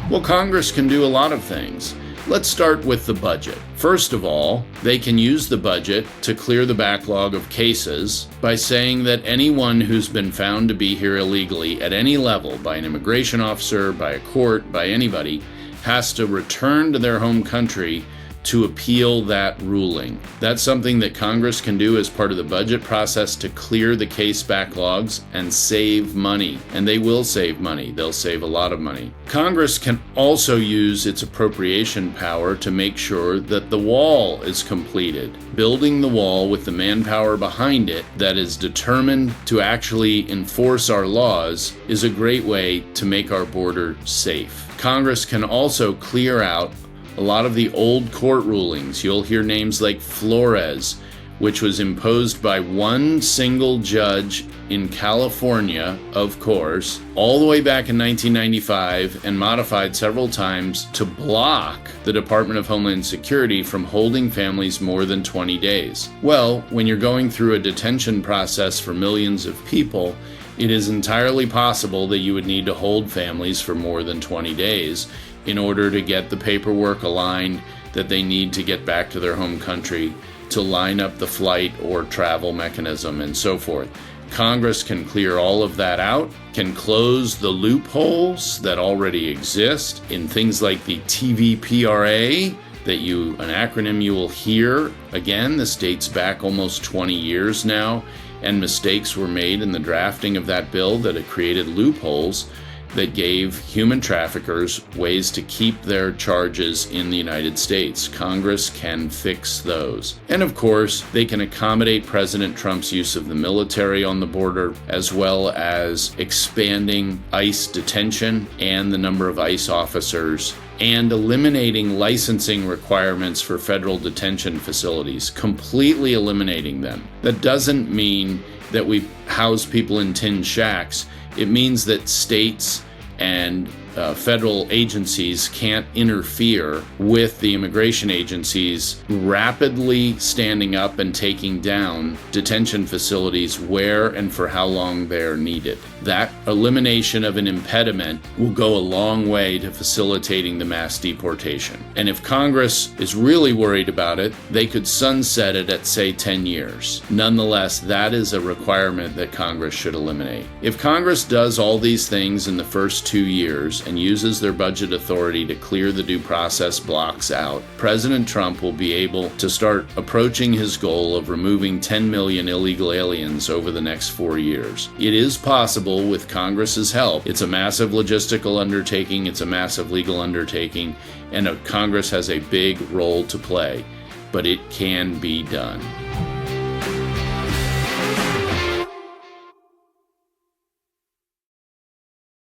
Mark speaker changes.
Speaker 1: Well, Congress can do a lot of things. Let's start with the budget. First of all, they can use the budget to clear the backlog of cases by saying that anyone who's been found to be here illegally at any level, by an immigration officer, by a court, by anybody, has to return to their home country to appeal that ruling. That's something that Congress can do as part of the budget process to clear the case backlogs and save money. And they will save money. They'll save a lot of money. Congress can also use its appropriation power to make sure that the wall is completed. Building the wall with the manpower behind it that is determined to actually enforce our laws is a great way to make our border safe. Congress can also clear out a lot of the old court rulings. You'll hear names like Flores, which was imposed by one single judge in California, of course, all the way back in 1995 and modified several times to block the Department of Homeland Security from holding families more than 20 days. Well, when you're going through a detention process for millions of people, it is entirely possible that you would need to hold families for more than 20 days in order to get the paperwork aligned that they need to get back to their home country, to line up the flight or travel mechanism, and so forth. Congress can clear all of that out, can close the loopholes that already exist in things like the TVPRA, an acronym you will hear. Again, this dates back almost 20 years now, and mistakes were made in the drafting of that bill that it created loopholes that gave human traffickers ways to keep their charges in the United States. Congress can fix those. And of course, they can accommodate President Trump's use of the military on the border, as well as expanding ICE detention and the number of ICE officers, and eliminating licensing requirements for federal detention facilities, completely eliminating them. That doesn't mean that we house people in tin shacks. It means that states and federal agencies can't interfere with the immigration agencies rapidly standing up and taking down detention facilities where and for how long they're needed. That elimination of an impediment will go a long way to facilitating the mass deportation. And if Congress is really worried about it, they could sunset it at, say, 10 years. Nonetheless, that is a requirement that Congress should eliminate. If Congress does all these things in the first 2 years and uses their budget authority to clear the due process blocks out, President Trump will be able to start approaching his goal of removing 10 million illegal aliens over the next 4 years. It is possible with Congress's help. It's a massive logistical undertaking, it's a massive legal undertaking, and Congress has a big role to play, but it can be done.